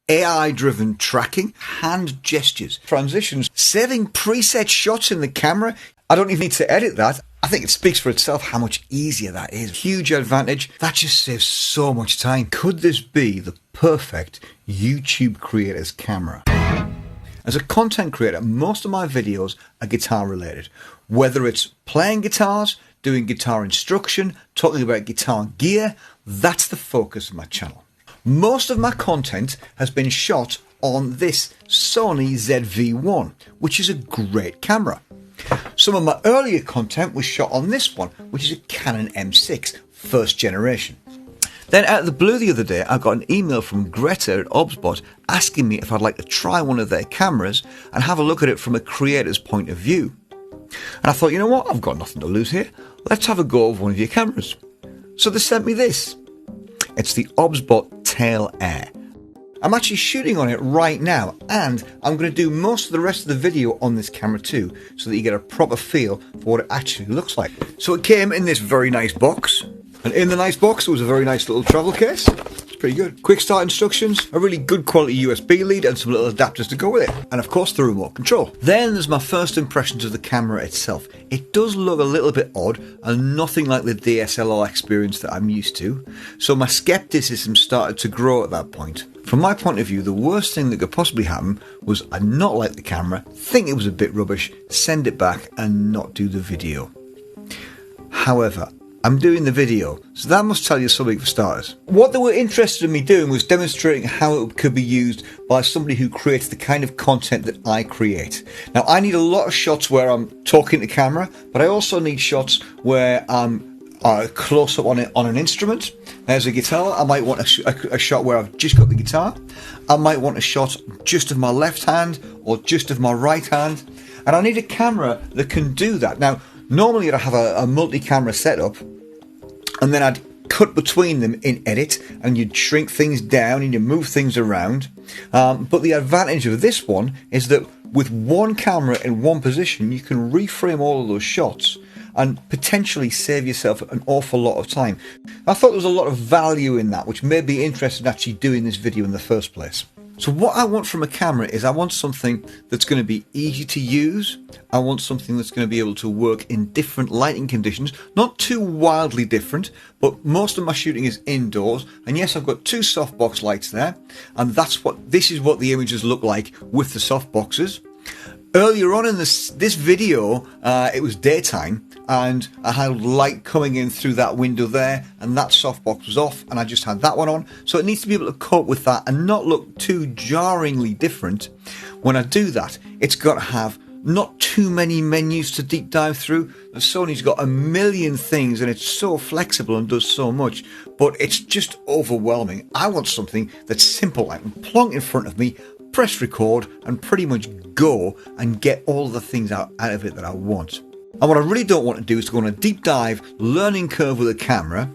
AI-driven tracking, hand gestures, transitions, saving preset shots in the camera. I don't even need to edit that. I think it speaks for itself how much easier that is. Huge advantage. That just saves so much time. Could this be the perfect YouTube creator's camera? As a content creator, most of my videos are guitar related. Whether it's playing guitars, doing guitar instruction, talking about guitar gear, that's the focus of my channel. Most of my content has been shot on this Sony ZV-1, which is a great camera. Some of my earlier content was shot on this one, which is a Canon M6, first generation. Then out of the blue the other day, I got an email from Greta at Obsbot asking me if I'd like to try one of their cameras and have a look at it from a creator's point of view. And I thought, you know what, I've got nothing to lose here. Let's have a go of one of your cameras. So they sent me this. It's the Obsbot Tail Air. I'm actually shooting on it right now, and I'm going to do most of the rest of the video on this camera too, so that you get a proper feel for what it actually looks like. So it came in this very nice box, and in the nice box there was a very nice little travel case. It's pretty good. Quick start instructions, a really good quality USB lead, and some little adapters to go with it, and of course the remote control. Then there's my first impressions of the camera itself. It does look a little bit odd and nothing like the DSLR experience that I'm used to, so my skepticism started to grow at that point. From my point of view, the worst thing that could possibly happen was I'd not like the camera, think it was a bit rubbish, send it back and not do the video. However, I'm doing the video, so that must tell you something for starters. What they were interested in me doing was demonstrating how it could be used by somebody who creates the kind of content that I create. Now, I need a lot of shots where I'm talking to camera, but I also need shots where I'm close up on an instrument. There's a guitar. I might want a shot where I've just got the guitar. I might want a shot just of my left hand or just of my right hand. And I need a camera that can do that. Now, normally I'd have a multi-camera setup, and then I'd cut between them in edit, and you'd shrink things down and you move things around. But the advantage of this one is that with one camera in one position, you can reframe all of those shots and potentially save yourself an awful lot of time. I thought there was a lot of value in that, which made me interested in actually doing this video in the first place. So what I want from a camera is I want something that's going to be easy to use. I want something that's going to be able to work in different lighting conditions, not too wildly different, but most of my shooting is indoors. And yes, I've got two softbox lights there, and this is what the images look like with the softboxes. Earlier on in this video, it was daytime, and I had light coming in through that window there, and that softbox was off, and I just had that one on. So it needs to be able to cope with that and not look too jarringly different. When I do that, it's got to have not too many menus to deep dive through. The Sony's got a million things, and it's so flexible and does so much, but it's just overwhelming. I want something that's simple. I can plonk in front of me, press record, and pretty much go and get all the things out of it that I want. And what I really don't want to do is to go on a deep dive learning curve with a camera,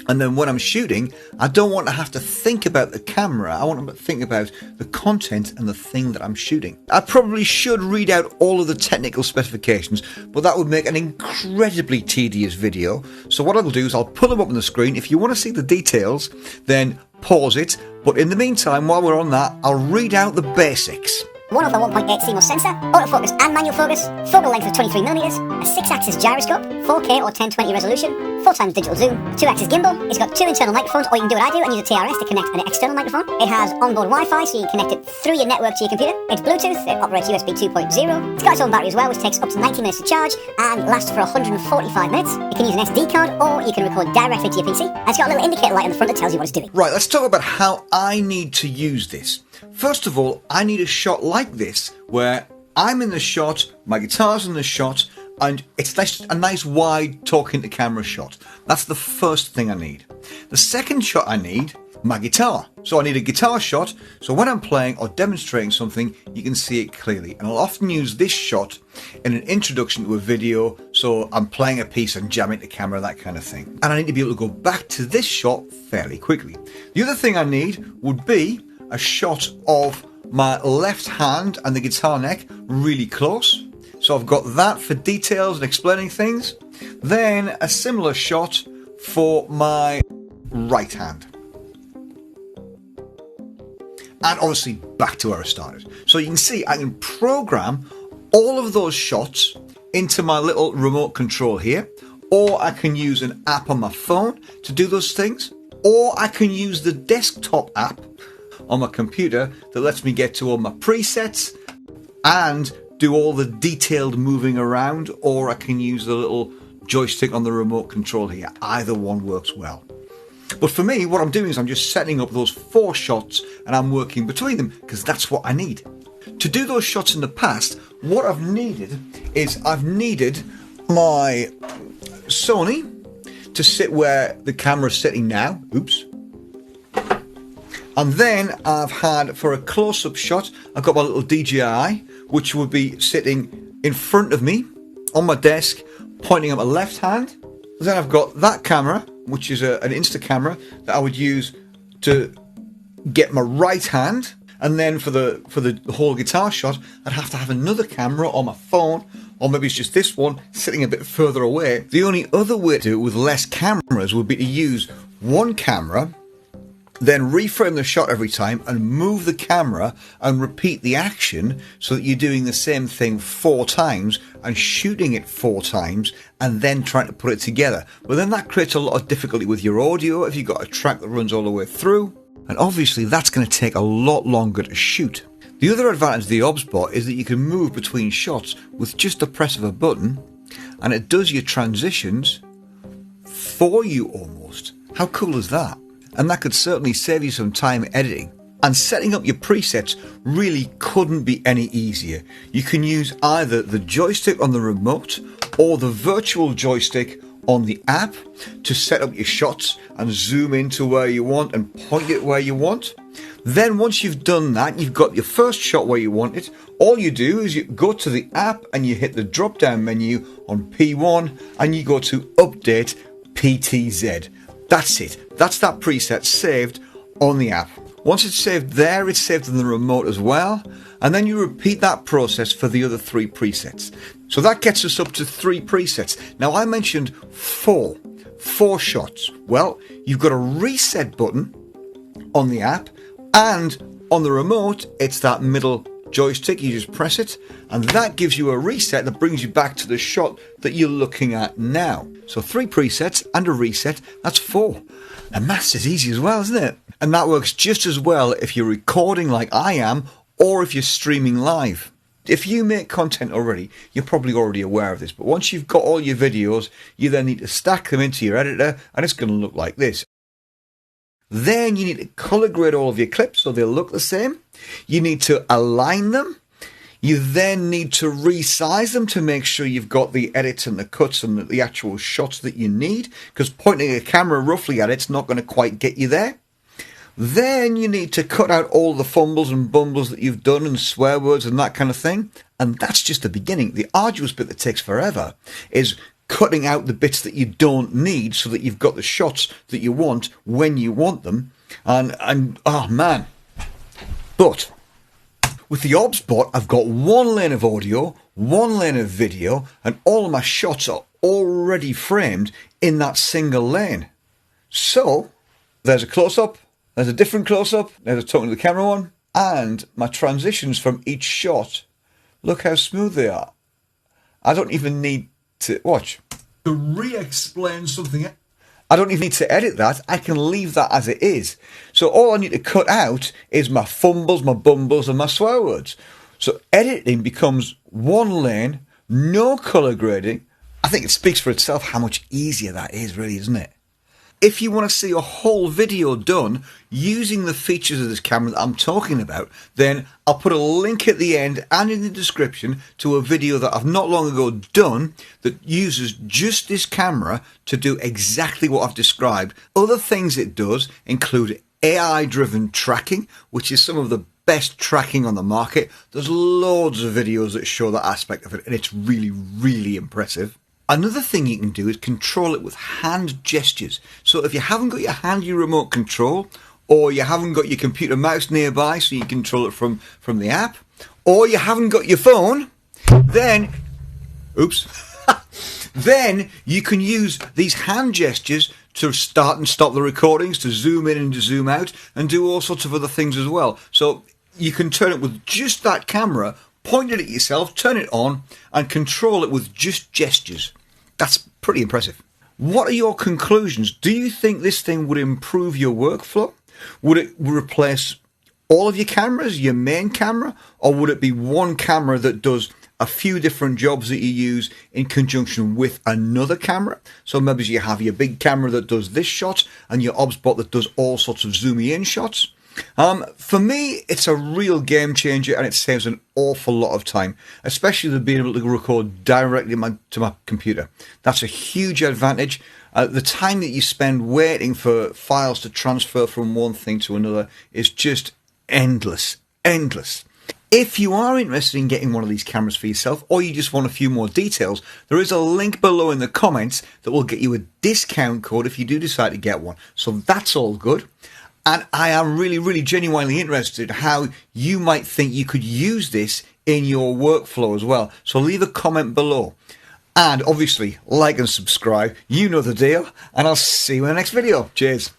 and then when I'm shooting, I don't want to have to think about the camera. I want to think about the content and the thing that I'm shooting. I probably should read out all of the technical specifications, but that would make an incredibly tedious video. So what I'll do is I'll put them up on the screen. If you want to see the details, then pause it. But in the meantime, while we're on that, I'll read out the basics. 1/1.8 CMOS sensor, autofocus and manual focus, focal length of 23mm, a 6-axis gyroscope, 4K or 1020 resolution, 4x digital zoom, 2-axis gimbal. It's got 2 internal microphones, or you can do what I do and use a TRS to connect an external microphone. It has onboard Wi-Fi, so you can connect it through your network to your computer. It's Bluetooth, it operates USB 2.0. It's got its own battery as well, which takes up to 90 minutes to charge and lasts for 145 minutes. You can use an SD card, or you can record directly to your PC. And it's got a little indicator light on the front that tells you what it's doing. Right, let's talk about how I need to use this. First of all, I need a shot like this, where I'm in the shot, my guitar's in the shot, and it's a nice wide talking to camera shot. That's the first thing I need. The second shot I need, my guitar. So I need a guitar shot, so when I'm playing or demonstrating something, you can see it clearly. And I'll often use this shot in an introduction to a video, so I'm playing a piece and jamming the camera, that kind of thing. And I need to be able to go back to this shot fairly quickly. The other thing I need would be a shot of my left hand and the guitar neck really close. So I've got that for details and explaining things. Then a similar shot for my right hand. and obviously back to where I started. So you can see I can program all of those shots into my little remote control here, or I can use an app on my phone to do those things, or I can use the desktop app on my computer that lets me get to all my presets and do all the detailed moving around, or I can use the little joystick on the remote control here. Either one works well. But for me, what I'm doing is I'm just setting up those 4 shots and I'm working between them because that's what I need. To do those shots in the past, what I've needed is I've needed my Sony to sit where the camera's sitting now. Oops. And then I've had, for a close-up shot, I've got my little DJI, which would be sitting in front of me on my desk, pointing at my left hand. Then I've got that camera, which is an Insta camera that I would use to get my right hand. And then for the whole guitar shot, I'd have to have another camera on my phone, or maybe it's just this one sitting a bit further away. The only other way to do it with less cameras would be to use one camera, then reframe the shot every time and move the camera and repeat the action so that you're doing the same thing 4 times and shooting it 4 times and then trying to put it together. But then that creates a lot of difficulty with your audio if you've got a track that runs all the way through. And obviously that's going to take a lot longer to shoot. The other advantage of the Obsbot is that you can move between shots with just the press of a button, and it does your transitions for you almost. How cool is that? And that could certainly save you some time editing. And setting up your presets really couldn't be any easier. You can use either the joystick on the remote or the virtual joystick on the app to set up your shots and zoom into where you want and point it where you want. Then once you've done that, you've got your first shot where you want it. All you do is you go to the app and you hit the drop down menu on P1 and you go to update PTZ. That's it. That's that preset saved on the app. Once it's saved there, it's saved on the remote as well. And then you repeat that process for the other 3 presets. So that gets us up to 3 presets. Now I mentioned 4 shots. Well, you've got a reset button on the app, and on the remote, it's that middle joystick. You just press it, and that gives you a reset that brings you back to the shot that you're looking at now. So 3 presets and a reset, that's 4. And maths is easy as well, isn't it? And that works just as well if you're recording like I am, or if you're streaming live. If you make content already, you're probably already aware of this, but once you've got all your videos, you then need to stack them into your editor, and it's going to look like this. Then you need to color grade all of your clips so they'll look the same. You need to align them. You then need to resize them to make sure you've got the edits and the cuts and the actual shots that you need, because pointing a camera roughly at it's not going to quite get you there. Then you need to cut out all the fumbles and bumbles that you've done and swear words and that kind of thing. And that's just the beginning. The arduous bit that takes forever is cutting out the bits that you don't need so that you've got the shots that you want when you want them. And oh man. But with the Obsbot, I've got 1 lane of audio, 1 lane of video, and all of my shots are already framed in that single lane. So there's a close-up. There's a different close-up, there's a talking to the camera one, and my transitions from each shot, look how smooth they are. I don't even need to, watch, to re-explain something. I don't even need to edit that, I can leave that as it is. So all I need to cut out is my fumbles, my bumbles, and my swear words. So editing becomes 1 lane, no colour grading. I think it speaks for itself how much easier that is, really, isn't it? If you want to see a whole video done using the features of this camera that I'm talking about, then I'll put a link at the end and in the description to a video that I've not long ago done that uses just this camera to do exactly what I've described. Other things it does include AI-driven tracking, which is some of the best tracking on the market. There's loads of videos that show that aspect of it, and it's really, really impressive. Another thing you can do is control it with hand gestures. So if you haven't got your handy remote control, or you haven't got your computer mouse nearby so you can control it from the app, or you haven't got your phone, then, then you can use these hand gestures to start and stop the recordings, to zoom in and to zoom out, and do all sorts of other things as well. So you can turn it with just that camera, point it at yourself, turn it on, and control it with just gestures. That's pretty impressive. What are your conclusions? Do you think this thing would improve your workflow? Would it replace all of your cameras, your main camera, or would it be one camera that does a few different jobs that you use in conjunction with another camera? So maybe you have your big camera that does this shot and your Obsbot that does all sorts of zoomy in shots. For me, it's a real game changer, and it saves an awful lot of time, especially the being able to record directly to my computer. That's a huge advantage. The time that you spend waiting for files to transfer from one thing to another is just endless. If you are interested in getting one of these cameras for yourself, or you just want a few more details, there is a link below in the comments that will get you a discount code if you do decide to get one. So that's all good. And I am really genuinely interested how you might think you could use this in your workflow as well. So leave a comment below. And obviously, like and subscribe. You know the deal. And I'll see you in the next video. Cheers.